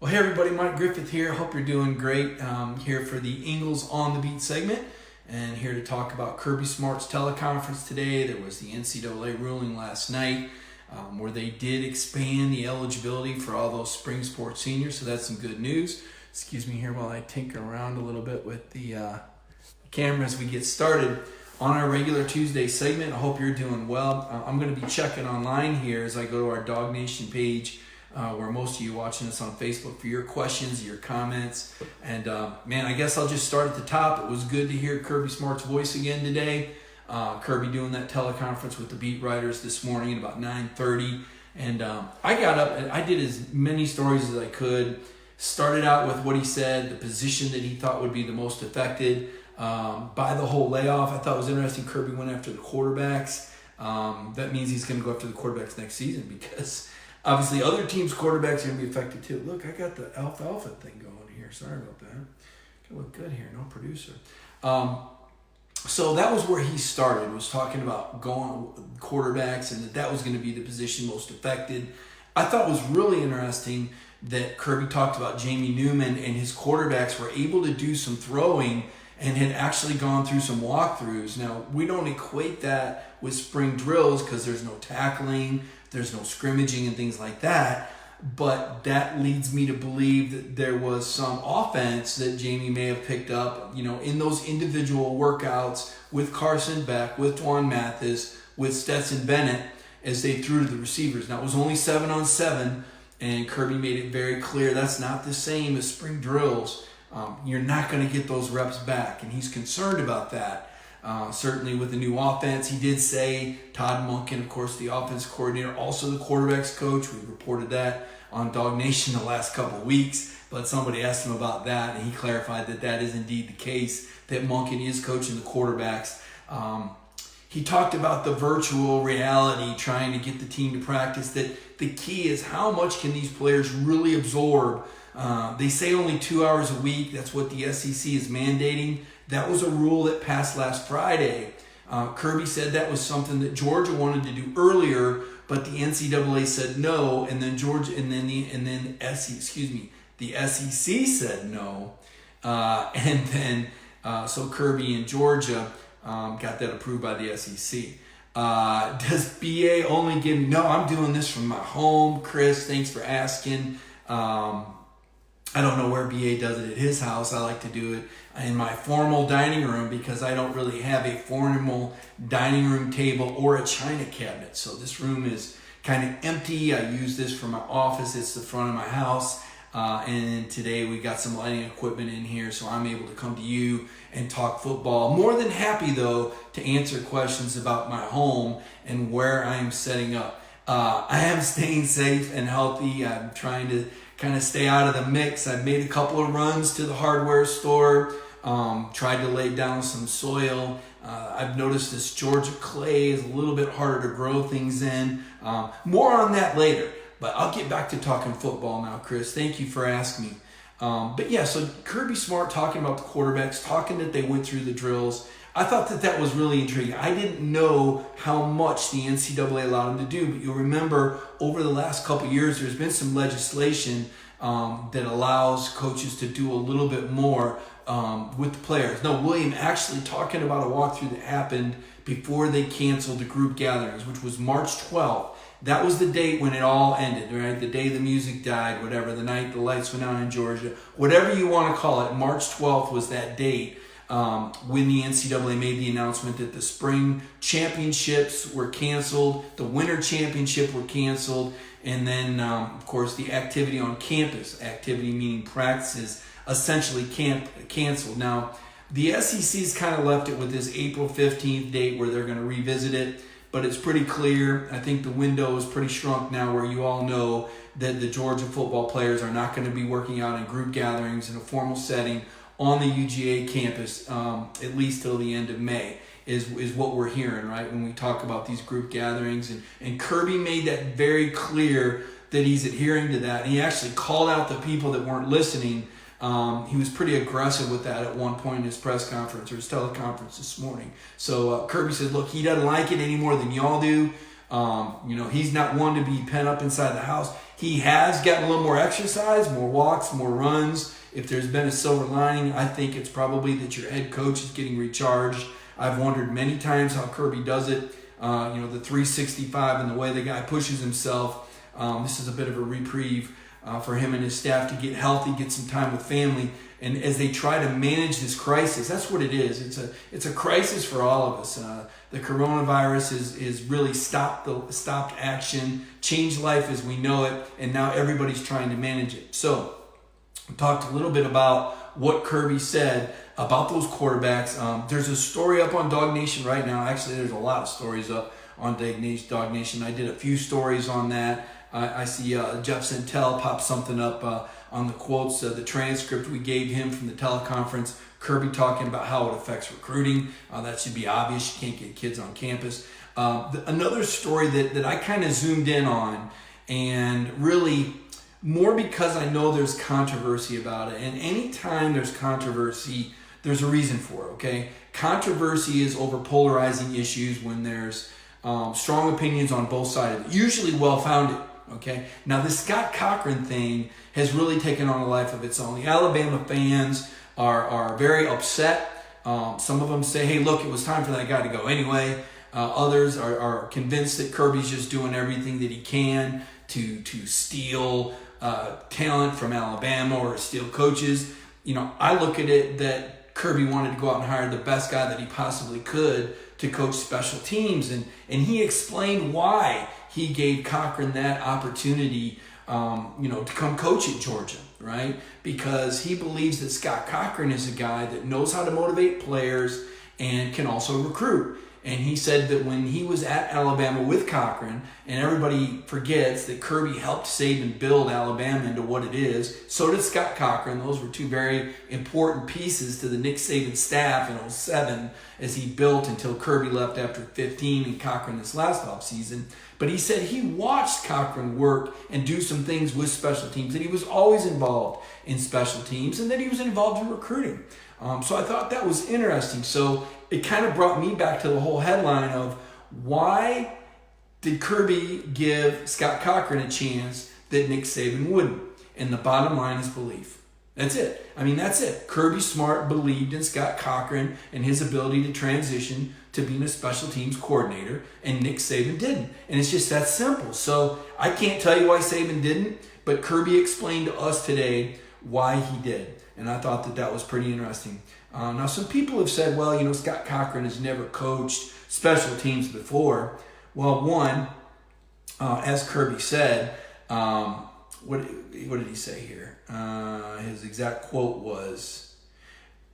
Well, hey everybody, Mike Griffith here. Hope you're doing great. Here for the Ingles on the Beat segment, and here to talk about Kirby Smart's teleconference today. There was the NCAA ruling last night where they did expand the eligibility for all those spring sports seniors, so that's some good news. Excuse me here while I tinker around a little bit with the camera as we get started on our regular Tuesday segment. I hope you're doing well. I'm going to be checking online here as I go to our Dog Nation page, where most of you watching us on Facebook, for your questions, your comments. And man, I guess I'll just start at the top. It was good to hear Kirby Smart's voice again today. Kirby doing that teleconference with the beat writers this morning at about 9:30. And I got up and I did as many stories as I could. Started out with what he said, the position that he thought would be the most affected by the whole layoff. I thought it was interesting Kirby went after the quarterbacks. That means he's going to go after the quarterbacks next season, because obviously other teams' quarterbacks are going to be affected too. Look, I got the alfalfa thing going here. Sorry about that. Gonna look good here. No producer. So that was where he started, was talking about going quarterbacks and that was going to be the position most affected. I thought it was really interesting that Kirby talked about Jamie Newman and his quarterbacks were able to do some throwing and had actually gone through some walkthroughs. Now, we don't equate that with spring drills because there's no tackling, there's no scrimmaging and things like that. But that leads me to believe that there was some offense that Jamie may have picked up, in those individual workouts with Carson Beck, with Dwan Mathis, with Stetson Bennett as they threw to the receivers. Now, it was only 7-on-7, and Kirby made it very clear that's not the same as spring drills. You're not going to get those reps back, and he's concerned about that. Certainly with the new offense, he did say Todd Monken, of course, the offense coordinator, also the quarterback's coach. We reported that on Dog Nation the last couple of weeks, but somebody asked him about that, and he clarified that that is indeed the case, that Monken is coaching the quarterbacks. He talked about the virtual reality, trying to get the team to practice, that the key is how much can these players really absorb. They say only 2 hours a week. That's what the SEC is mandating. That was a rule that passed last Friday. Kirby said that was something that Georgia wanted to do earlier, but the NCAA said no, and then the SEC said no, so Kirby and Georgia got that approved by the SEC. Does BA only give me? No, I'm doing this from my home. Chris, thanks for asking. I don't know where BA does it at his house. I like to do it in my formal dining room because I don't really have a formal dining room table or a china cabinet. So this room is kind of empty. I use this for my office. It's the front of my house. And today we got some lighting equipment in here, so I'm able to come to you and talk football. More than happy, though, to answer questions about my home and where I am setting up. I am staying safe and healthy. I'm trying to kind of stay out of the mix. I've made a couple of runs to the hardware store, tried to lay down some soil. I've noticed this Georgia clay is a little bit harder to grow things in. More on that later, but I'll get back to talking football now, Chris. Thank you for asking me. But yeah, so Kirby Smart talking about the quarterbacks, talking that they went through the drills. I thought that was really intriguing. I didn't know how much the NCAA allowed them to do, but you'll remember over the last couple of years, there's been some legislation that allows coaches to do a little bit more with the players. No, William actually talking about a walkthrough that happened before they canceled the group gatherings, which was March 12th. That was the date when it all ended, right? The day the music died, whatever, the night the lights went out in Georgia, whatever you want to call it. March 12th was that date. When the NCAA made the announcement that the spring championships were canceled, the winter championship were canceled, and then, of course, the activity on campus, activity meaning practices, essentially canceled. Now, the SEC's kind of left it with this April 15th date where they're going to revisit it, but it's pretty clear. I think the window is pretty shrunk now where you all know that the Georgia football players are not going to be working out in group gatherings in a formal setting on the UGA campus, at least till the end of May, is what we're hearing, right, when we talk about these group gatherings. And Kirby made that very clear that he's adhering to that. And he actually called out the people that weren't listening. He was pretty aggressive with that at one point in his press conference or his teleconference this morning. So Kirby said, look, he doesn't like it any more than y'all do. He's not one to be pent up inside the house. he has gotten a little more exercise, more walks, more runs. If there's been a silver lining, I think it's probably that your head coach is getting recharged. I've wondered many times how Kirby does it. The 365 and the way the guy pushes himself. This is a bit of a reprieve for him and his staff to get healthy, get some time with family. And as they try to manage this crisis, that's what it is. It's a crisis for all of us. The coronavirus is really stopped action, changed life as we know it, and now everybody's trying to manage it. So we talked a little bit about what Kirby said about those quarterbacks. There's a story up on Dog Nation right now. Actually, there's a lot of stories up on Dog Nation. I did a few stories on that. I see Jeff Santel pop something up on the quotes, the transcript we gave him from the teleconference. Kirby talking about how it affects recruiting. That should be obvious. You can't get kids on campus. Another story that I kind of zoomed in on, and really more because I know there's controversy about it. And anytime there's controversy, there's a reason for it, okay? Controversy is over polarizing issues when there's strong opinions on both sides, usually well-founded, okay? Now, this Scott Cochran thing has really taken on a life of its own. The Alabama fans are very upset. Some of them say, hey, look, it was time for that guy to go anyway. Others are convinced that Kirby's just doing everything that he can to steal talent from Alabama or steal coaches. I look at it that Kirby wanted to go out and hire the best guy that he possibly could to coach special teams. And he explained why he gave Cochran that opportunity, to come coach at Georgia, right? Because he believes that Scott Cochran is a guy that knows how to motivate players and can also recruit. And he said that when he was at Alabama with Cochran, and everybody forgets that Kirby helped Saban build Alabama into what it is, so did Scott Cochran. Those were two very important pieces to the Nick Saban staff in 2007 as he built until Kirby left after 15 and Cochran this last offseason. But he said he watched Cochran work and do some things with special teams, that he was always involved in special teams, and that he was involved in recruiting. So I thought that was interesting. So it kind of brought me back to the whole headline of why did Kirby give Scott Cochran a chance that Nick Saban wouldn't? And the bottom line is belief. That's it. That's it. Kirby Smart believed in Scott Cochran and his ability to transition to being a special teams coordinator, and Nick Saban didn't. And it's just that simple. So I can't tell you why Saban didn't, but Kirby explained to us today why he did. And I thought that was pretty interesting. Now, some people have said, well, Scott Cochran has never coached special teams before. Well, one, as Kirby said, what did he say here? His exact quote was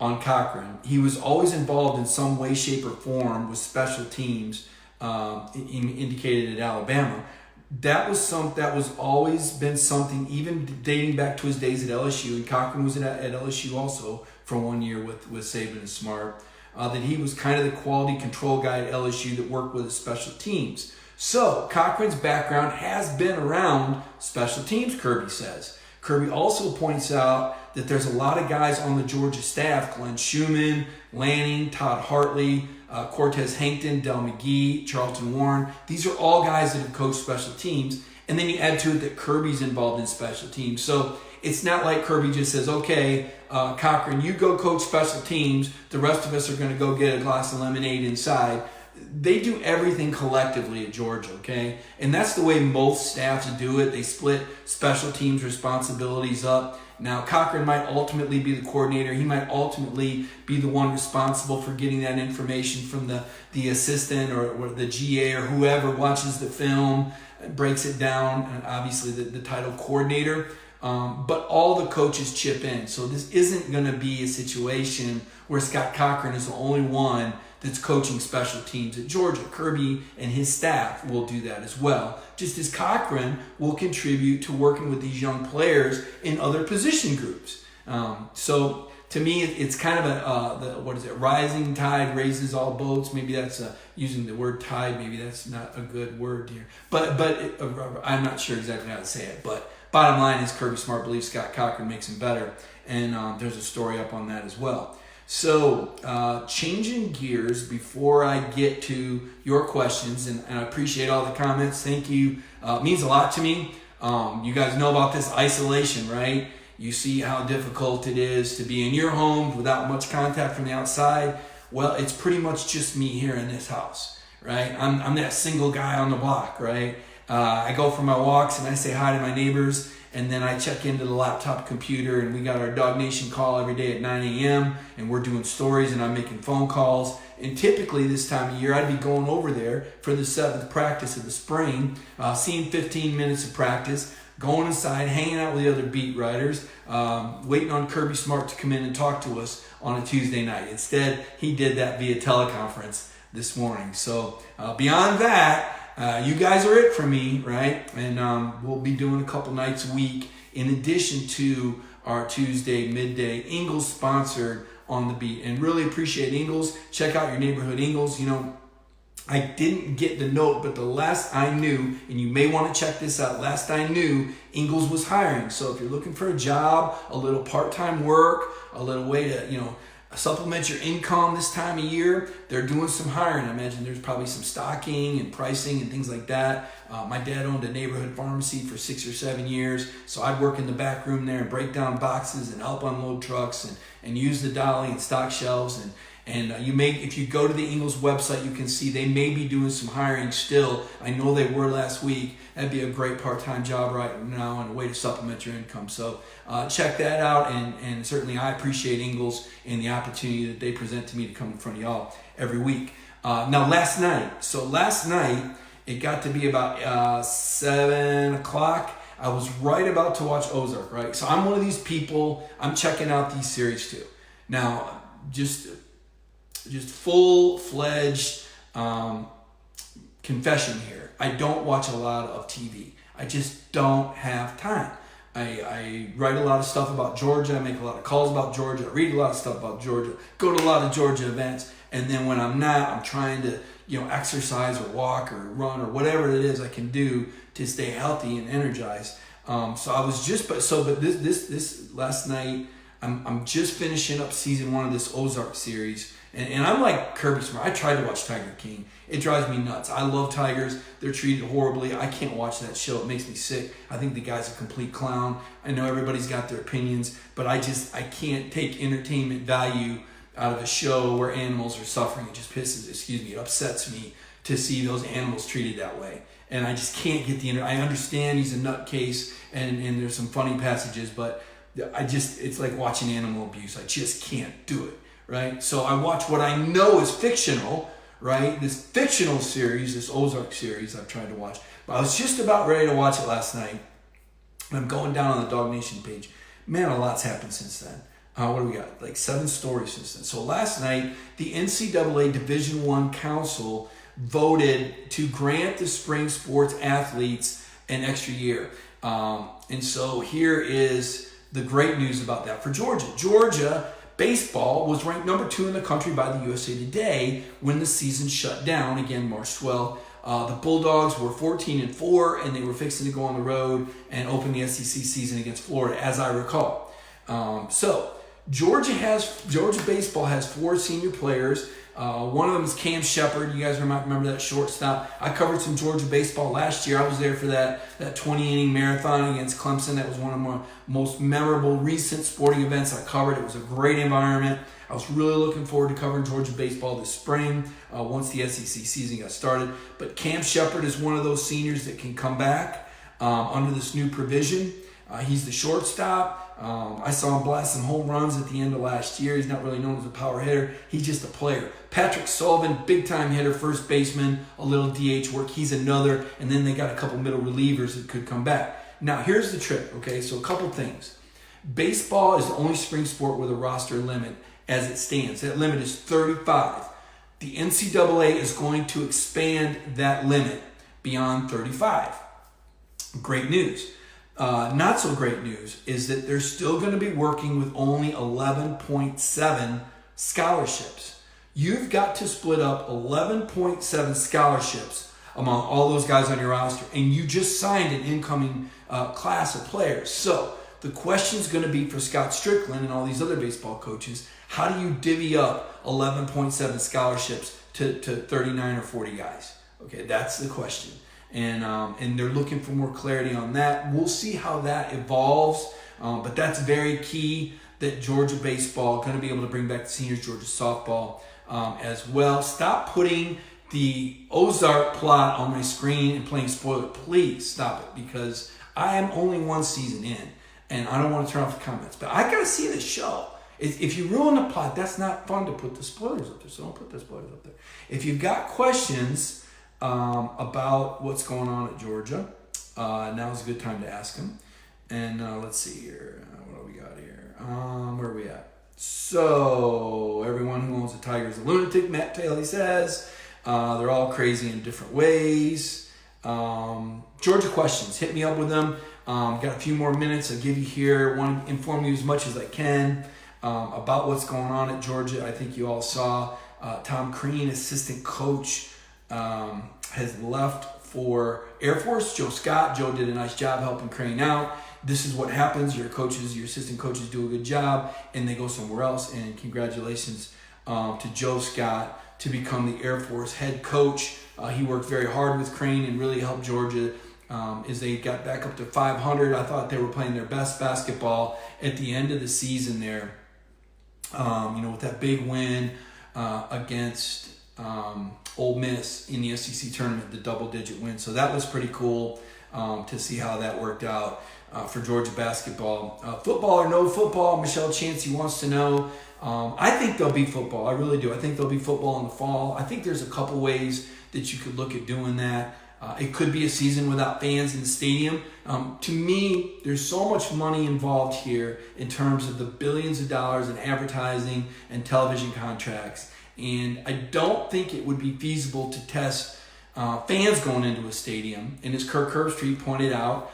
on Cochran. He was always involved in some way, shape, or form with special teams, indicated at Alabama. That was always been something, even dating back to his days at LSU, and Cochran was at LSU also for 1 year with Saban and Smart, that he was kind of the quality control guy at LSU that worked with his special teams. So Cochran's background has been around special teams, Kirby says. Kirby also points out that there's a lot of guys on the Georgia staff, Glenn Schumann, Lanning, Todd Hartley, Cortez Hankton, Del McGee, Charlton Warren. These are all guys that have coached special teams. And then you add to it that Kirby's involved in special teams. So it's not like Kirby just says, okay, Cochran, you go coach special teams. The rest of us are going to go get a glass of lemonade inside. They do everything collectively at Georgia, okay? And that's the way most staffs do it. They split special teams responsibilities up. Now, Cochran might ultimately be the coordinator. He might ultimately be the one responsible for getting that information from the assistant or the GA or whoever watches the film, breaks it down, and obviously the title coordinator. But all the coaches chip in. So this isn't going to be a situation where Scott Cochran is the only one that's coaching special teams at Georgia. Kirby and his staff will do that as well, just as Cochran will contribute to working with these young players in other position groups. So to me, it's kind of rising tide raises all boats. Maybe that's using the word tide. Maybe that's not a good word here. But I'm not sure exactly how to say it. But bottom line is Kirby Smart believes Scott Cochran makes him better. And there's a story up on that as well. So, changing gears before I get to your questions, and I appreciate all the comments. Thank you. It means a lot to me. You guys know about this isolation, right? You see how difficult it is to be in your home without much contact from the outside. Well, it's pretty much just me here in this house, right? I'm that single guy on the block, right? I go for my walks and I say hi to my neighbors, and then I check into the laptop computer, and we got our Dog Nation call every day at 9 a.m. and we're doing stories and I'm making phone calls. And typically this time of year, I'd be going over there for the 7th practice of the spring, seeing 15 minutes of practice, going inside, hanging out with the other beat writers, waiting on Kirby Smart to come in and talk to us on a Tuesday night. Instead, he did that via teleconference this morning. So beyond that, you guys are it for me, right? And we'll be doing a couple nights a week in addition to our Tuesday midday Ingles sponsored On The Beat. And really appreciate Ingles. Check out your neighborhood Ingles. You know, I didn't get the note, but the last I knew, and you may want to check this out, last I knew, Ingles was hiring. So if you're looking for a job, a little part-time work, a little way to, you know, supplement your income this time of year, they're doing some hiring. I imagine there's probably some stocking and pricing and things like that. My dad owned a neighborhood pharmacy for 6 or 7 years, so I'd work in the back room there and break down boxes and help unload trucks and use the dolly and stock shelves. And you may, if you go to the Ingles website, you can see they may be doing some hiring still. I know they were last week. That'd be a great part-time job right now and a way to supplement your income. So check that out, and certainly I appreciate Ingles and the opportunity that they present to me to come in front of y'all every week. Now last night, it got to be about 7 o'clock. I was right about to watch Ozark, right? So I'm one of these people, I'm checking out these series too. Now, just full-fledged confession here. I don't watch a lot of TV. I just don't have time. I write a lot of stuff about Georgia. I make a lot of calls about Georgia. I read a lot of stuff about Georgia. Go to a lot of Georgia events. And then when I'm not, I'm trying to, you know, exercise or walk or run or whatever it is I can do to stay healthy and energized. So I was just, but this last night, I'm just finishing up season 1 of this Ozark series. And I'm like Kirby Smart. I tried to watch Tiger King. It drives me nuts. I love tigers. They're treated horribly. I can't watch that show. It makes me sick. I think the guy's a complete clown. I know everybody's got their opinions, but I can't take entertainment value out of a show where animals are suffering. It just it upsets me to see those animals treated that way. And I just can't get I understand he's a nutcase and there's some funny passages, but it's like watching animal abuse. I just can't do it. Right? So I watch what I know is fictional, right? This fictional series, this Ozark series I've tried to watch. But I was just about ready to watch it last night. I'm going down on the Dog Nation page. Man, a lot's happened since then. What do we got? Like 7 stories since then. So last night, the NCAA Division I Council voted to grant the spring sports athletes an extra year. And so here is the great news about that for Georgia. Georgia baseball was ranked number 2 in the country by the USA Today when the season shut down, again, March 12th. The Bulldogs were 14-4, and they were fixing to go on the road and open the SEC season against Florida, as I recall. So Georgia baseball has 4 senior players. One of them is Cam Shepard. You guys might remember that shortstop. I covered some Georgia baseball last year. I was there for that 20-inning marathon against Clemson. That was one of my most memorable recent sporting events I covered. It was a great environment. I was really looking forward to covering Georgia baseball this spring once the SEC season got started. But Cam Shepard is one of those seniors that can come back under this new provision. He's the shortstop. I saw him blast some home runs at the end of last year. He's not really known as a power hitter. He's just a player. Patrick Sullivan, big-time hitter, first baseman, a little DH work. He's another. And then they got a couple middle relievers that could come back. Now, here's the trick, okay? So a couple things. Baseball is the only spring sport with a roster limit as it stands. That limit is 35. The NCAA is going to expand that limit beyond 35. Great news. Not so great news is that they're still going to be working with only 11.7 scholarships. You've got to split up 11.7 scholarships among all those guys on your roster, and you just signed an incoming class of players. So the question is going to be for Scott Strickland and all these other baseball coaches, how do you divvy up 11.7 scholarships to 39 or 40 guys? Okay, that's the question. and they're looking for more clarity on that. We'll see how that evolves, but that's very key that Georgia baseball going to be able to bring back the seniors, Georgia softball as well. Stop putting the Ozark plot on my screen and playing spoiler. Please stop it, because I am only one season in, and I don't want to turn off the comments. But I got to see this show. If you ruin the plot, that's not fun to put the spoilers up there, so don't put the spoilers up there. If you've got questions about what's going on at Georgia, now's a good time to ask them. And let's see here. What do we got here? Where are we at? So, everyone who owns a tiger is a lunatic, Matt Taylor says. They're all crazy in different ways. Georgia questions, hit me up with them. Got a few more minutes I'll give you here. Want to inform you as much as I can about what's going on at Georgia. I think you all saw Tom Crean, assistant coach, has left for Air Force. Joe Scott. Joe did a nice job helping Crane out. This is what happens. Your coaches, your assistant coaches do a good job, and they go somewhere else. And congratulations to Joe Scott to become the Air Force head coach. He worked very hard with Crane and really helped Georgia as they got back up to 500. I thought they were playing their best basketball at the end of the season there. With that big win against Ole Miss in the SEC tournament, the double-digit win. So that was pretty cool to see how that worked out for Georgia basketball. Football or no football, Michelle Chansey wants to know. I think there'll be football. I really do. I think there'll be football in the fall. I think there's a couple ways that you could look at doing that. It could be a season without fans in the stadium. To me, there's so much money involved here in terms of the billions of dollars in advertising and television contracts. And I don't think it would be feasible to test fans going into a stadium. And as Kirk Herbstreit pointed out,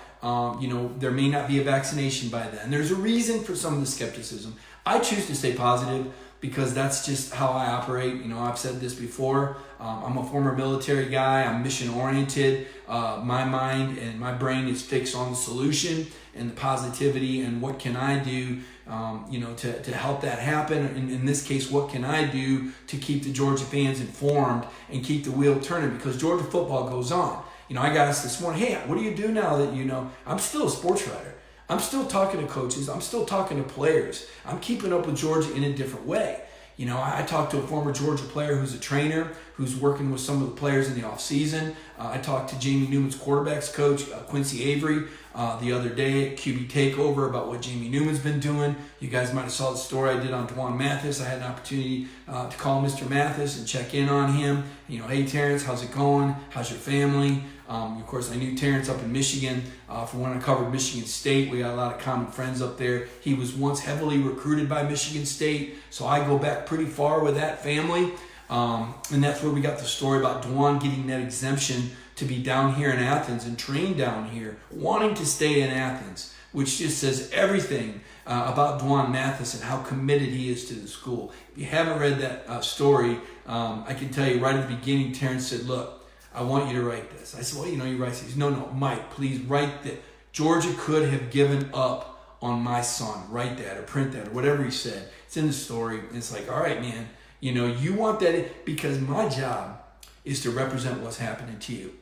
there may not be a vaccination by then. There's a reason for some of the skepticism. I choose to stay positive because that's just how I operate. I've said this before. I'm a former military guy. I'm mission oriented. My mind and my brain is fixed on the solution and the positivity and what can I do, to help that happen. In this case, what can I do to keep the Georgia fans informed and keep the wheel turning, because Georgia football goes on. I got asked this morning, hey, what do you do now that I'm still a sports writer? I'm still talking to coaches. I'm still talking to players. I'm keeping up with Georgia in a different way. I talked to a former Georgia player who's a trainer, who's working with some of the players in the offseason. I talked to Jamie Newman's quarterbacks coach, Quincy Avery, the other day at QB Takeover about what Jamie Newman's been doing. You guys might have saw the story I did on Dwan Mathis. I had an opportunity to call Mr. Mathis and check in on him. Hey, Terrence, how's it going? How's your family? Of course, I knew Terrence up in Michigan from when I covered Michigan State. We got a lot of common friends up there. He was once heavily recruited by Michigan State, so I go back pretty far with that family. And that's where we got the story about Dwan getting that exemption to be down here in Athens and train down here, wanting to stay in Athens, which just says everything about Dwan Mathis and how committed he is to the school. If you haven't read that story, I can tell you right at the beginning, Terrence said, look, I want you to write this. I said, well, you write this. He said, no, Mike, please write that. Georgia could have given up on my son. Write that or print that or whatever he said. It's in the story. And it's like, all right, man, you want that because my job is to represent what's happening to you.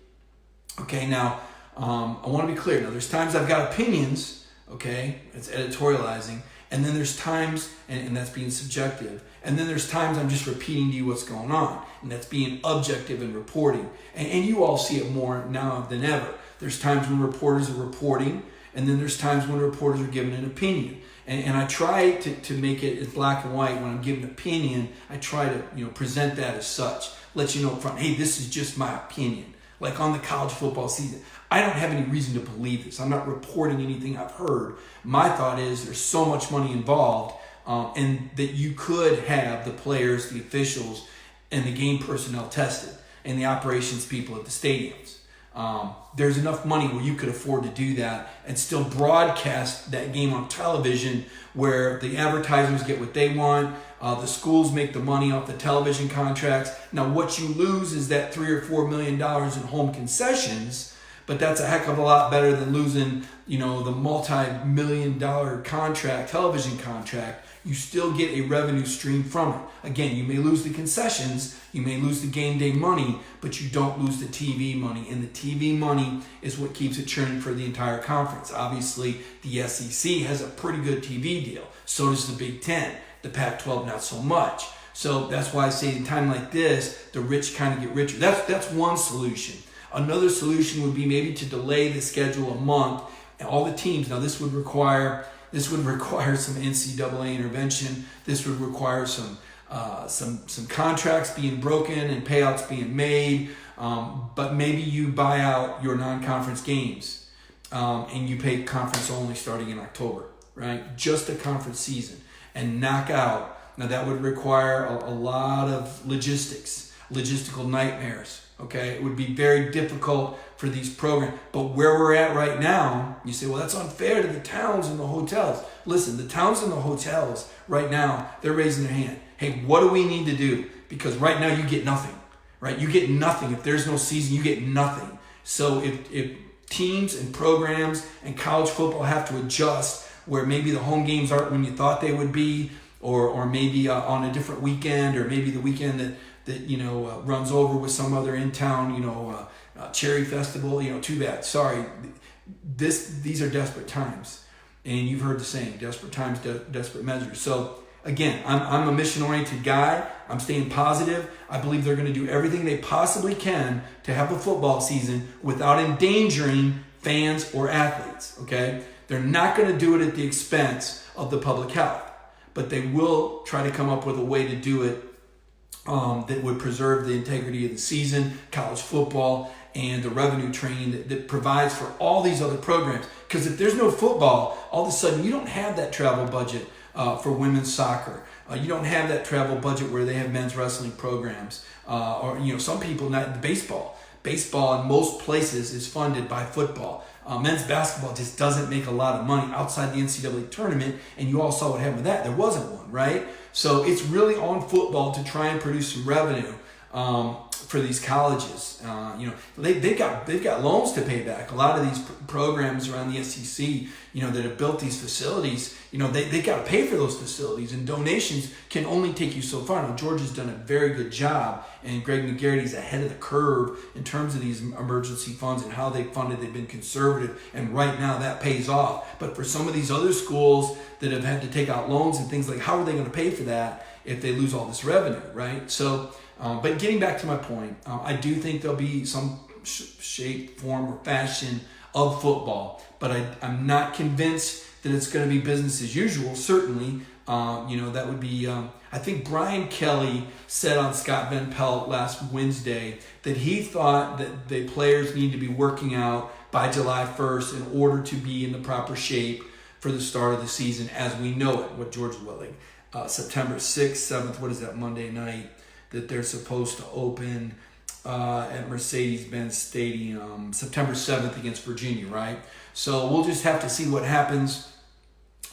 Okay, now, I want to be clear. Now, there's times I've got opinions, okay? It's editorializing. And then there's times, and that's being subjective. And then there's times I'm just repeating to you what's going on. And that's being objective and reporting. And you all see it more now than ever. There's times when reporters are reporting. And then there's times when reporters are giving an opinion. And I try to make it as black and white. When I'm giving an opinion, I try to present that as such. Let you know up front, hey, this is just my opinion. Like on the college football season, I don't have any reason to believe this. I'm not reporting anything I've heard. My thought is there's so much money involved and that you could have the players, the officials, and the game personnel tested and the operations people at the stadiums. There's enough money where you could afford to do that and still broadcast that game on television where the advertisers get what they want. The schools make the money off the television contracts. Now, what you lose is that $3 or $4 million in home concessions, but that's a heck of a lot better than losing, the multi-million-dollar contract, television contract. You still get a revenue stream from it. Again, you may lose the concessions, you may lose the game day money, but you don't lose the TV money. And the TV money is what keeps it churning for the entire conference. Obviously, the SEC has a pretty good TV deal. So does the Big Ten. The Pac-12, not so much. So that's why I say in a time like this, the rich kind of get richer. That's one solution. Another solution would be maybe to delay the schedule a month. And all the teams, now this would require some NCAA intervention. This would require some contracts being broken and payouts being made. But maybe you buy out your non-conference games and you pay conference only starting in October, right? Just a conference season and knock out. Now that would require a lot of logistical nightmares. Okay, it would be very difficult for these programs. But where we're at right now, you say, well, that's unfair to the towns and the hotels. Listen, the towns and the hotels right now, they're raising their hand. Hey, what do we need to do? Because right now you get nothing, right? You get nothing. If there's no season, you get nothing. So if teams and programs and college football have to adjust where maybe the home games aren't when you thought they would be, or maybe on a different weekend, or maybe the weekend that runs over with some other in-town, cherry festival, too bad. Sorry. These are desperate times. And you've heard the saying, desperate times, desperate measures. So again, I'm a mission-oriented guy. I'm staying positive. I believe they're going to do everything they possibly can to have a football season without endangering fans or athletes, okay? They're not going to do it at the expense of the public health, but they will try to come up with a way to do it that would preserve the integrity of the season, college football, and the revenue train that provides for all these other programs. Because if there's no football, all of a sudden you don't have that travel budget for women's soccer. You don't have that travel budget where they have men's wrestling programs. Or some people, not baseball. Baseball in most places is funded by football. Men's basketball just doesn't make a lot of money outside the NCAA tournament, and you all saw what happened with that. There wasn't one, right? So it's really on football to try and produce some revenue for these colleges. They've got loans to pay back. A lot of these programs around the SEC, that have built these facilities, they got to pay for those facilities, and donations can only take you so far. Now Georgia's done a very good job, and Greg McGarrity's ahead of the curve in terms of these emergency funds and how they funded. They've been conservative, and right now that pays off. But for some of these other schools that have had to take out loans and things like, how are they going to pay for that if they lose all this revenue, right? So, but getting back to my point, I do think there'll be some shape, form, or fashion of football, but I'm not convinced that it's going to be business as usual. Certainly, that would be. I think Brian Kelly said on Scott Van Pelt last Wednesday that he thought that the players need to be working out by July 1st in order to be in the proper shape for the start of the season as we know it. What Georgia's willing, September 6th, 7th. What is that, Monday night? That they're supposed to open at Mercedes-Benz Stadium September 7th against Virginia, right? So we'll just have to see what happens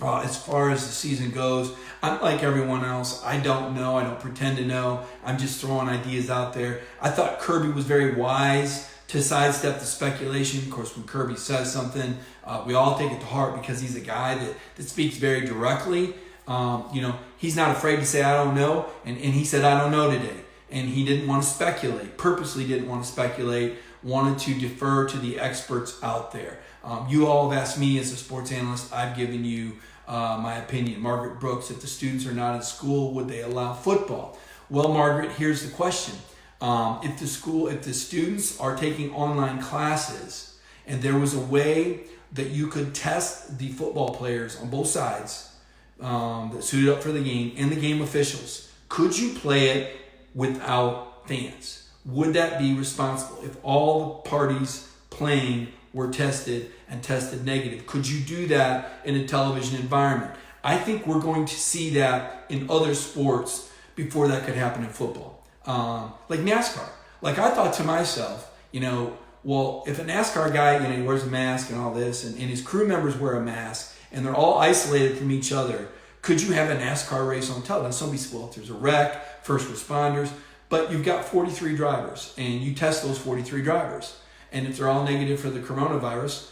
as far as the season goes. I'm like everyone else. I don't know. I don't pretend to know. I'm just throwing ideas out there. I thought Kirby was very wise to sidestep the speculation. Of course, when Kirby says something, we all take it to heart because he's a guy that speaks very directly. He's not afraid to say, I don't know. And he said, I don't know today. And he didn't want to speculate, purposely didn't want to speculate, wanted to defer to the experts out there. You all have asked me as a sports analyst, I've given you my opinion. Margaret Brooks, if the students are not in school, would they allow football? Well, Margaret, here's the question. If the students are taking online classes and there was a way that you could test the football players on both sides that suited up for the game and the game officials, could you play it without fans? Would that be responsible if all the parties playing were tested and tested negative? Could you do that in a television environment? I think we're going to see that in other sports before that could happen in football. Like NASCAR. Like I thought to myself, well, if a NASCAR guy, he wears a mask and all this, and his crew members wear a mask, and they're all isolated from each other, could you have a NASCAR race on television? Somebody said, well, if there's a wreck, first responders, but you've got 43 drivers, and you test those 43 drivers. and if they're all negative for the coronavirus,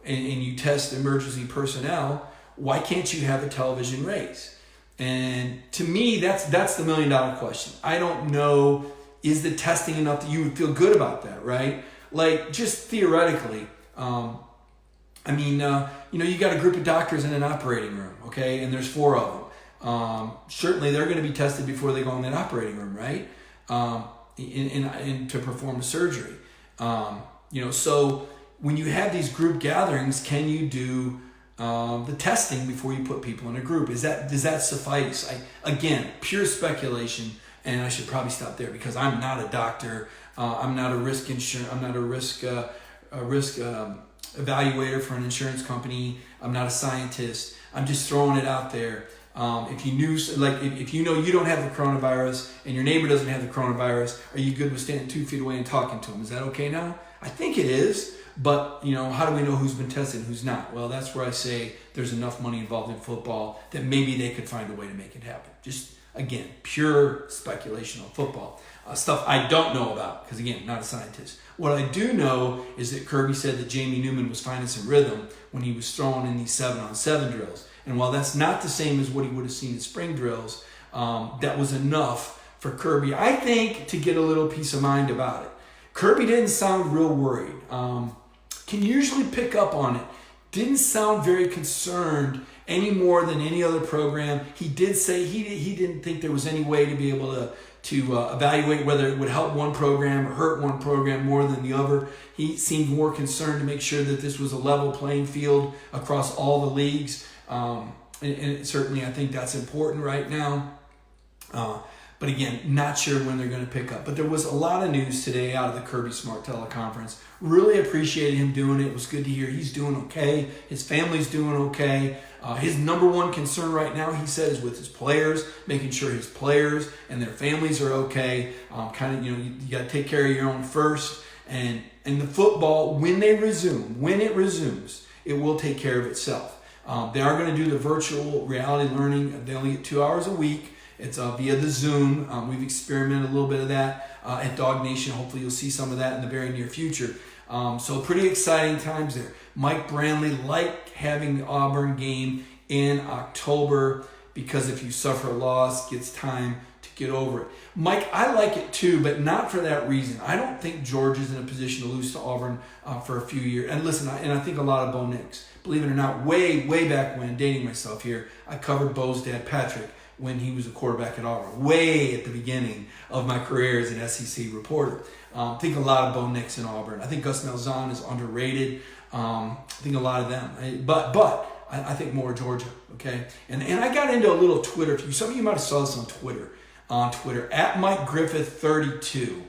and you test emergency personnel, why can't you have a television race? And to me, that's the $1 million question. I don't know, is the testing enough that you would feel good about that, right? Like, just theoretically, you got a group of doctors in an operating room, okay, and there's 4 of them. Certainly, they're going to be tested before they go in that operating room, right? To perform a surgery. So when you have these group gatherings, can you do the testing before you put people in a group? Does that suffice? Again, pure speculation, and I should probably stop there because I'm not a doctor. I'm not a risk evaluator for an insurance company. I'm not a scientist. I'm just throwing it out there. If you know you don't have the coronavirus and your neighbor doesn't have the coronavirus, are you good with standing 2 feet away and talking to them? Is that okay now? I think it is, but how do we know who's been tested and who's not? Well, that's where I say there's enough money involved in football that maybe they could find a way to make it happen. Just, again, pure speculation on football. Stuff I don't know about, because again, not a scientist. What I do know is that Kirby said that Jamie Newman was finding some rhythm when he was throwing in these 7-on-7 drills. And while that's not the same as what he would have seen in spring drills, that was enough for Kirby, I think, to get a little peace of mind about it. Kirby didn't sound real worried. Can usually pick up on it. Didn't sound very concerned any more than any other program. He did say he didn't think there was any way to be able to evaluate whether it would help one program or hurt one program more than the other. He seemed more concerned to make sure that this was a level playing field across all the leagues. And certainly I think that's important right now. But again, not sure when they're going to pick up. But there was a lot of news today out of the Kirby Smart teleconference. Really appreciated him doing it. It was good to hear he's doing okay. His family's doing okay. His number one concern right now, he said, is with his players, making sure his players and their families are okay. You got to take care of your own first. And the football, when it resumes, it will take care of itself. They are going to do the virtual reality learning. They only get 2 hours a week. It's via the Zoom. We've experimented a little bit of that at Dog Nation. Hopefully you'll see some of that in the very near future. So pretty exciting times there. Mike Brantley liked having the Auburn game in October because if you suffer a loss, it gets time to get over it. Mike, I like it too, but not for that reason. I don't think Georgia's in a position to lose to Auburn for a few years. And listen, I think a lot of Bo Nix. Believe it or not, way back when, dating myself here, I covered Bo's dad, Patrick, when he was a quarterback at Auburn, way at the beginning of my career as an SEC reporter. I think a lot of Bo Nix in Auburn. I think Gus Malzahn is underrated. I think a lot of them. But I think more Georgia, okay? And I got into a little Twitter. Some of you might have saw this on Twitter, at Mike Griffith 32.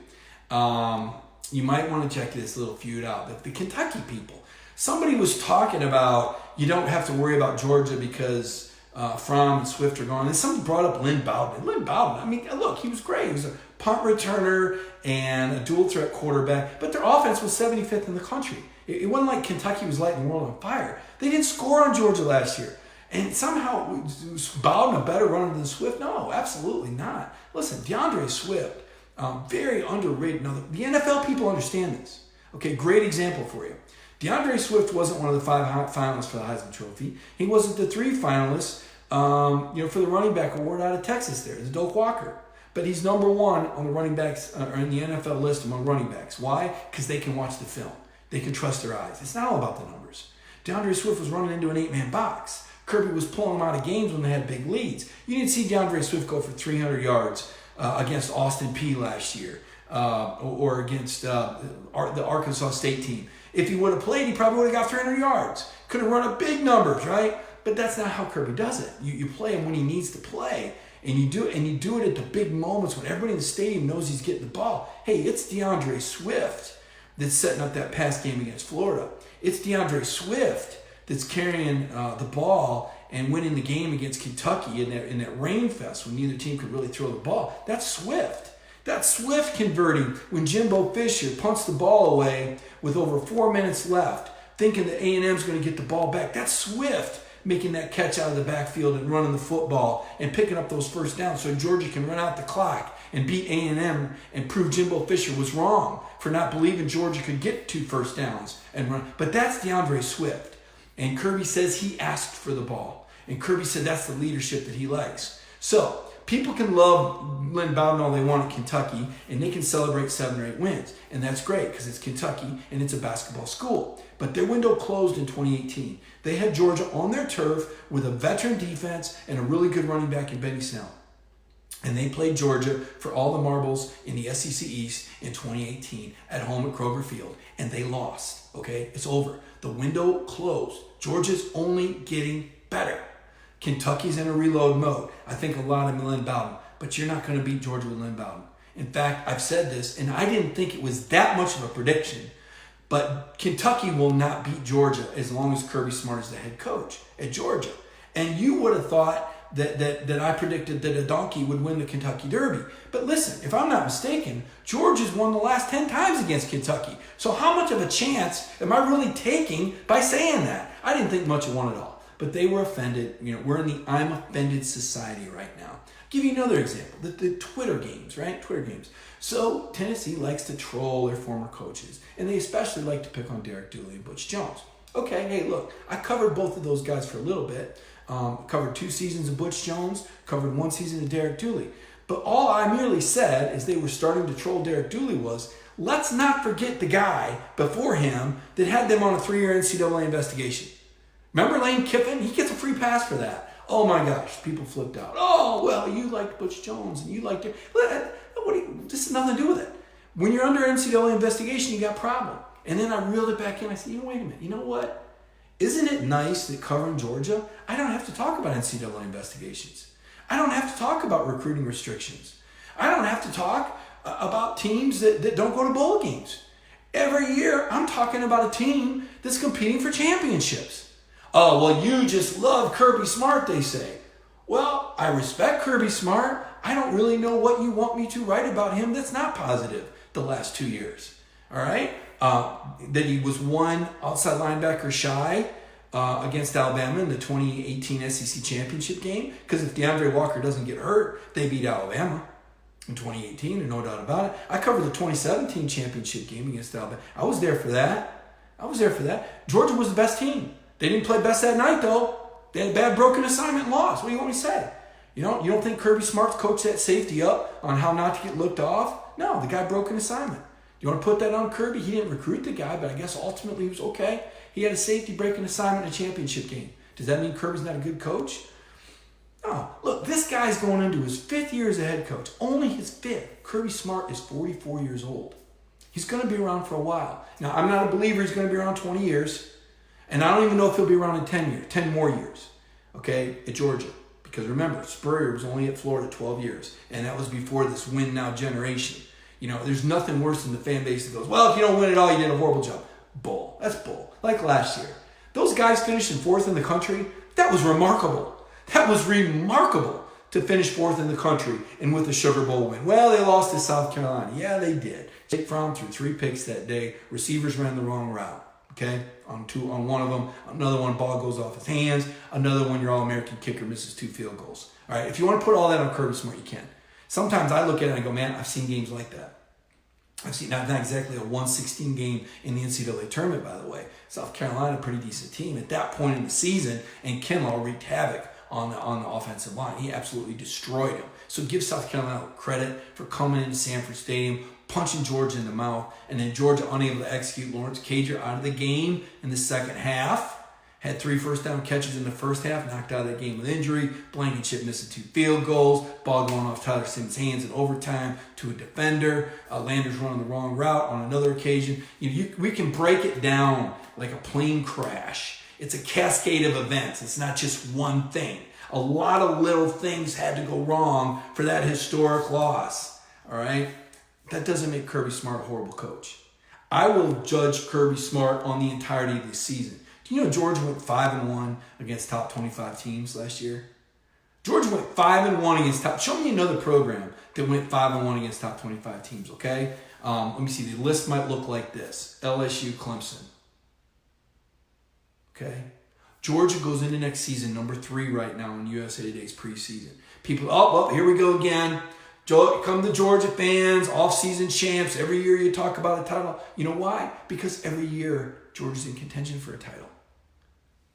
You might want to check this little feud out. But the Kentucky people, somebody was talking about you don't have to worry about Georgia because Fromm and Swift are gone. And somebody brought up Lynn Bowden. I mean, look, he was great. He was a punt returner and a dual threat quarterback. But their offense was 75th in the country. It wasn't like Kentucky was lighting the world on fire. They didn't score on Georgia last year. And somehow, was Bowden a better runner than Swift? No, absolutely not. Listen, DeAndre Swift, very underrated. Now, the NFL people understand this. Okay, great example for you. DeAndre Swift wasn't one of the 5 finalists for the Heisman Trophy. He wasn't the 3 finalists, for the running back award out of Texas there, the Doak Walker. But he's number 1 on the running backs, or in the NFL list among running backs. Why? Because they can watch the film. They can trust their eyes. It's not all about the numbers. DeAndre Swift was running into an 8-man box. Kirby was pulling him out of games when they had big leads. You didn't see DeAndre Swift go for 300 yards against Austin Peay last year or against the Arkansas State team. If he would have played, he probably would have got 300 yards. Could have run up big numbers, right? But that's not how Kirby does it. You play him when he needs to play, and you do it at the big moments when everybody in the stadium knows he's getting the ball. Hey, it's DeAndre Swift that's setting up that pass game against Florida. It's DeAndre Swift that's carrying the ball and winning the game against Kentucky in that rain fest when neither team could really throw the ball. That's Swift. That's Swift converting when Jimbo Fisher punts the ball away with over 4 minutes left, thinking that A&M's going to get the ball back. That's Swift making that catch out of the backfield and running the football and picking up those first downs so Georgia can run out the clock and beat A&M and prove Jimbo Fisher was wrong for not believing Georgia could get 2 first downs and run. But that's DeAndre Swift. And Kirby says he asked for the ball. And Kirby said that's the leadership that he likes. So people can love Lynn Bowden all they want at Kentucky, and they can celebrate 7 or 8 wins. And that's great because it's Kentucky and it's a basketball school. But their window closed in 2018. They had Georgia on their turf with a veteran defense and a really good running back in Benny Snell. And they played Georgia for all the marbles in the SEC East in 2018 at home at Kroger Field. And they lost, okay? It's over. The window closed. Georgia's only getting better. Kentucky's in a reload mode. I think a lot of Lynn Bowden. But you're not going to beat Georgia with Lynn Bowden. In fact, I've said this, and I didn't think it was that much of a prediction. But Kentucky will not beat Georgia as long as Kirby Smart is the head coach at Georgia. And you would have thought that I predicted that a donkey would win the Kentucky Derby. But listen, if I'm not mistaken, Georgia's won the last 10 times against Kentucky. So how much of a chance am I really taking by saying that? I didn't think much of one at all. But they were offended. You know, we're in the I'm offended society right now. I'll give you another example. The Twitter games, right? Twitter games. So Tennessee likes to troll their former coaches. And they especially like to pick on Derek Dooley and Butch Jones. Okay, hey, look, I covered both of those guys for a little bit. Covered 2 seasons of Butch Jones, covered 1 season of Derek Dooley. But all I merely said as they were starting to troll Derek Dooley was, let's not forget the guy before him that had them on a 3-year NCAA investigation. Remember Lane Kiffin? He gets a free pass for that. Oh my gosh, people flipped out. Oh, well, you liked Butch Jones and you liked it. This has nothing to do with it. When you're under NCAA investigation, you got a problem. And then I reeled it back in. I said, wait a minute. You know what? Isn't it nice that covering Georgia, I don't have to talk about NCAA investigations. I don't have to talk about recruiting restrictions. I don't have to talk about teams that don't go to bowl games. Every year, I'm talking about a team that's competing for championships. Oh, well, you just love Kirby Smart, they say. Well, I respect Kirby Smart. I don't really know what you want me to write about him that's not positive the last 2 years. All right? That he was one outside linebacker shy against Alabama in the 2018 SEC championship game. Because if DeAndre Walker doesn't get hurt, they beat Alabama in 2018, there's no doubt about it. I covered the 2017 championship game against Alabama. I was there for that. Georgia was the best team. They didn't play best that night, though. They had a bad broken assignment and lost. What do you want me to say? You don't think Kirby Smart's coached that safety up on how not to get looked off? No, the guy broke an assignment. You want to put that on Kirby? He didn't recruit the guy, but I guess ultimately he was okay. He had a safety break an assignment in a championship game. Does that mean Kirby's not a good coach? No. Look, this guy's going into his 5th year as a head coach. Only his 5th. Kirby Smart is 44 years old. He's going to be around for a while. Now, I'm not a believer he's going to be around 20 years. And I don't even know if he'll be around in 10 more years, okay, at Georgia. Because remember, Spurrier was only at Florida 12 years. And that was before this win now generation. You know, there's nothing worse than the fan base that goes, well, if you don't win it all, you did a horrible job. Bull. That's bull. Like last year. Those guys finishing 4th in the country, that was remarkable. That was remarkable to finish 4th in the country and with a Sugar Bowl win. Well, they lost to South Carolina. Yeah, they did. Jake Fromm threw 3 picks that day. Receivers ran the wrong route. Okay, on one of them, another one, ball goes off his hands. Another one, your All-American kicker misses 2 field goals. All right, if you want to put all that on Kirby Smart, you can. Sometimes I look at it and I go, man, I've seen games like that. I've seen not exactly a 1-16 game in the NCAA tournament, by the way. South Carolina, pretty decent team at that point in the season, and Kinlaw wreaked havoc on the offensive line. He absolutely destroyed him. So give South Carolina credit for coming into Sanford Stadium, punching Georgia in the mouth, and then Georgia unable to execute. Lawrence Cager out of the game in the second half. Had 3 first down catches in the first half, knocked out of that game with injury. Blankenship missing 2 field goals. Ball going off Tyler Simmons' hands in overtime to a defender. Landers running the wrong route on another occasion. We can break it down like a plane crash. It's a cascade of events. It's not just one thing. A lot of little things had to go wrong for that historic loss. All right? That doesn't make Kirby Smart a horrible coach. I will judge Kirby Smart on the entirety of this season. Do you know Georgia went 5-1 against top 25 teams last year? Georgia went 5-1 against top. Show me another program that went 5-1 against top 25 teams, okay? Let me see. The list might look like this. LSU, Clemson. Okay? Georgia goes into next season, number 3 right now in USA Today's preseason. People, here we go again. Come to Georgia fans, off-season champs. Every year you talk about a title. You know why? Because every year Georgia's in contention for a title.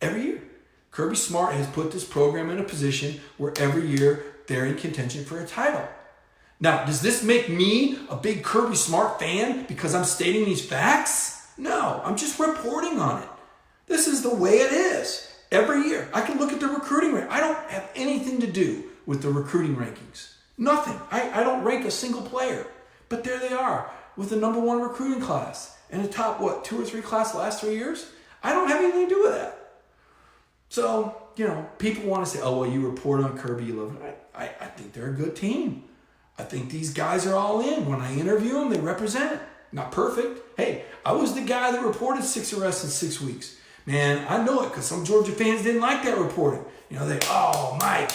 Every year. Kirby Smart has put this program in a position where every year they're in contention for a title. Now, does this make me a big Kirby Smart fan because I'm stating these facts? No, I'm just reporting on it. This is the way it is. Every year. I can look at the recruiting rate. I don't have anything to do with the recruiting rankings. Nothing. I don't rank a single player. But there they are with the number 1 recruiting class and the top, 2 or 3 class the last 3 years. I don't have anything to do with that. So, people want to say, oh, well, you report on Kirby, you love it. I think they're a good team. I think these guys are all in. When I interview them, they represent. Not perfect. Hey, I was the guy that reported 6 arrests in 6 weeks. Man, I know it because some Georgia fans didn't like that reporting. Oh, Mike,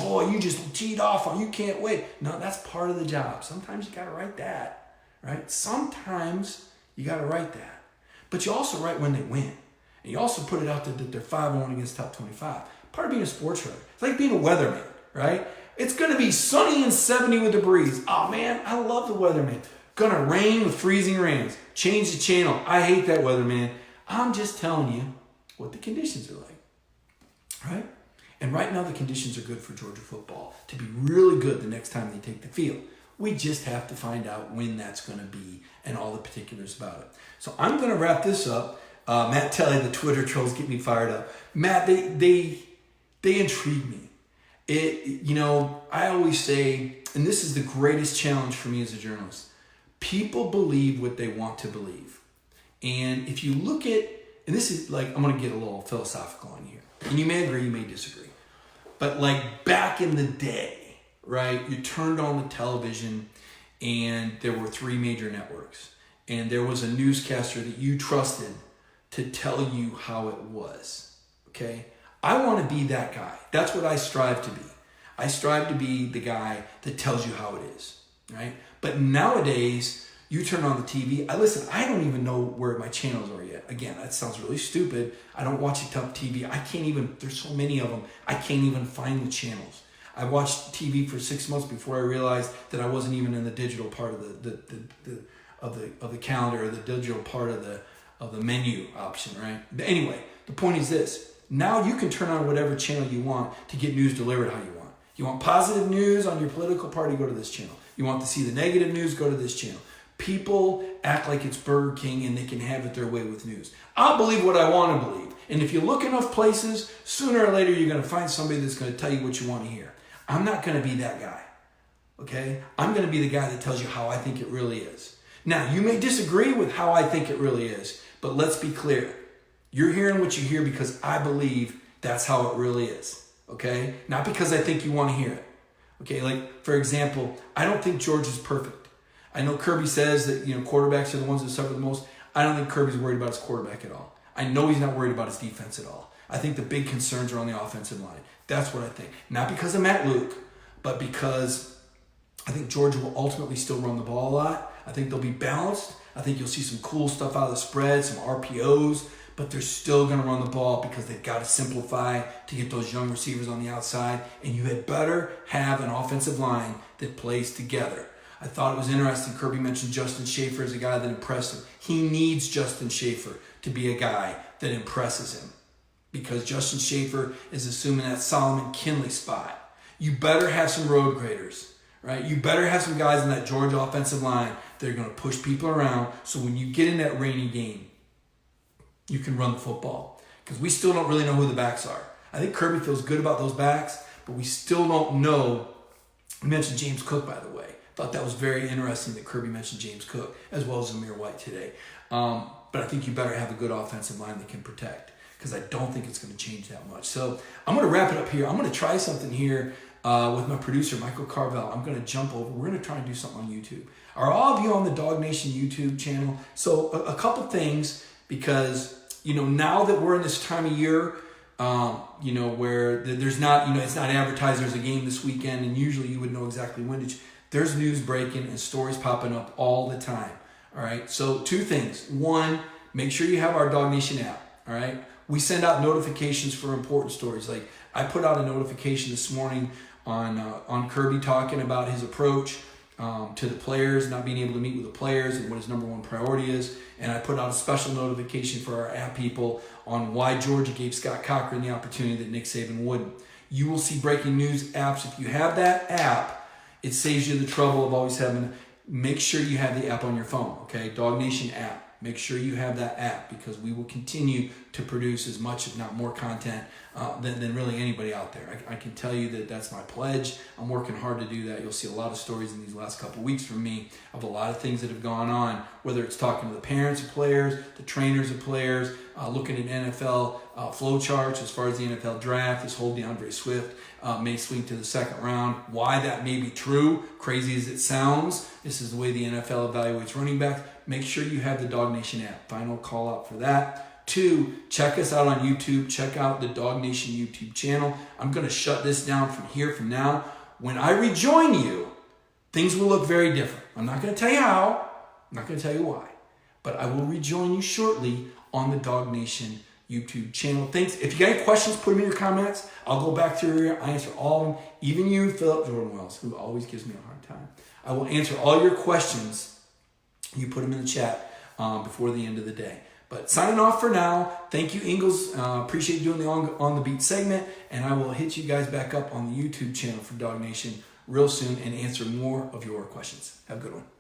boy, you just teed off on, you can't wait. No, that's part of the job. Sometimes you got to write that, right? Sometimes you got to write that. But you also write when they win. And you also put it out there that they're 5-1 against top 25. Part of being a sports writer. It's like being a weatherman, right? It's going to be sunny and 70 with a breeze. Oh, man, I love the weatherman. Going to rain with freezing rains. Change the channel. I hate that weatherman. I'm just telling you what the conditions are like, right? And right now the conditions are good for Georgia football to be really good the next time they take the field. We just have to find out when that's going to be and all the particulars about it. So I'm going to wrap this up. Matt Telly, the Twitter trolls get me fired up. Matt, they intrigue me. I always say, and this is the greatest challenge for me as a journalist, people believe what they want to believe. And if you look at, and this is like, I'm going to get a little philosophical on here. And you may agree, you may disagree. But like back in the day, right, you turned on the television and there were 3 major networks. And there was a newscaster that you trusted to tell you how it was, okay? I want to be that guy. That's what I strive to be. I strive to be the guy that tells you how it is, right? But nowadays, you turn on the TV. I don't even know where my channels are yet. Again, that sounds really stupid. I don't watch a ton of TV. There's so many of them, I can't even find the channels. I watched TV for 6 months before I realized that I wasn't even in the digital part of the calendar or the digital part of the menu option, right? But anyway, the point is this. Now you can turn on whatever channel you want to get news delivered how you want. You want positive news on your political party, go to this channel. You want to see the negative news, go to this channel. People act like it's Burger King and they can have it their way with news. I'll believe what I want to believe. And if you look enough places, sooner or later you're going to find somebody that's going to tell you what you want to hear. I'm not going to be that guy, okay? I'm going to be the guy that tells you how I think it really is. Now, you may disagree with how I think it really is, but let's be clear. You're hearing what you hear because I believe that's how it really is, okay? Not because I think you want to hear it, okay? Like, for example, I don't think Georgia's perfect. I know Kirby says that, quarterbacks are the ones that suffer the most. I don't think Kirby's worried about his quarterback at all. I know he's not worried about his defense at all. I think the big concerns are on the offensive line. That's what I think. Not because of Matt Luke, but because I think Georgia will ultimately still run the ball a lot. I think they'll be balanced. I think you'll see some cool stuff out of the spread, some RPOs, but they're still going to run the ball because they've got to simplify to get those young receivers on the outside. And you had better have an offensive line that plays together. I thought it was interesting. Kirby mentioned Justin Schaefer as a guy that impressed him. He needs Justin Schaefer to be a guy that impresses him because Justin Schaefer is assuming that Solomon Kinley spot. You better have some road graders, right? You better have some guys in that Georgia offensive line that are going to push people around so when you get in that rainy game, you can run the football. Because we still don't really know who the backs are. I think Kirby feels good about those backs, but we still don't know. We mentioned James Cook, by the way. Thought that was very interesting that Kirby mentioned James Cook as well as Amir White today. But I think you better have a good offensive line that can protect because I don't think it's going to change that much. So I'm going to wrap it up here. I'm going to try something here with my producer, Michael Carvel. I'm going to jump over. We're going to try and do something on YouTube. Are all of you on the Dog Nation YouTube channel? So a couple things because, now that we're in this time of year, where there's not, it's not advertised there's a game this weekend and usually you would know exactly when there's news breaking and stories popping up all the time. All right. So 2 things. 1, make sure you have our Dog Nation app. All right. We send out notifications for important stories like I put out a notification this morning on Kirby talking about his approach to the players, not being able to meet with the players and what his number one priority is. And I put out a special notification for our app people on why Georgia gave Scott Cochran the opportunity that Nick Saban wouldn't. You will see breaking news apps. If you have that app, it saves you the trouble of always having. Make sure you have the app on your phone, okay? Dog Nation app. Make sure you have that app, because we will continue to produce as much, if not more, content than really anybody out there. I can tell you that that's my pledge. I'm working hard to do that. You'll see a lot of stories in these last couple of weeks from me of a lot of things that have gone on, whether it's talking to the parents of players, the trainers of players, looking at NFL flow charts as far as the NFL draft, this whole DeAndre Swift may swing to the second round. Why that may be true, crazy as it sounds, this is the way the NFL evaluates running backs. Make sure you have the Dog Nation app. Final call out for that. 2, check us out on YouTube. Check out the Dog Nation YouTube channel. I'm going to shut this down from now. When I rejoin you, things will look very different. I'm not going to tell you how. I'm not going to tell you why. But I will rejoin you shortly on the Dog Nation YouTube channel. Thanks. If you got any questions, put them in your comments. I'll go back through here. I answer all of them. Even you, Philip Jordan Wells, who always gives me a hard time. I will answer all your questions. You put them in the chat before the end of the day. But signing off for now. Thank you, Ingles. Appreciate you doing the On the Beat segment. And I will hit you guys back up on the YouTube channel for Dog Nation real soon and answer more of your questions. Have a good one.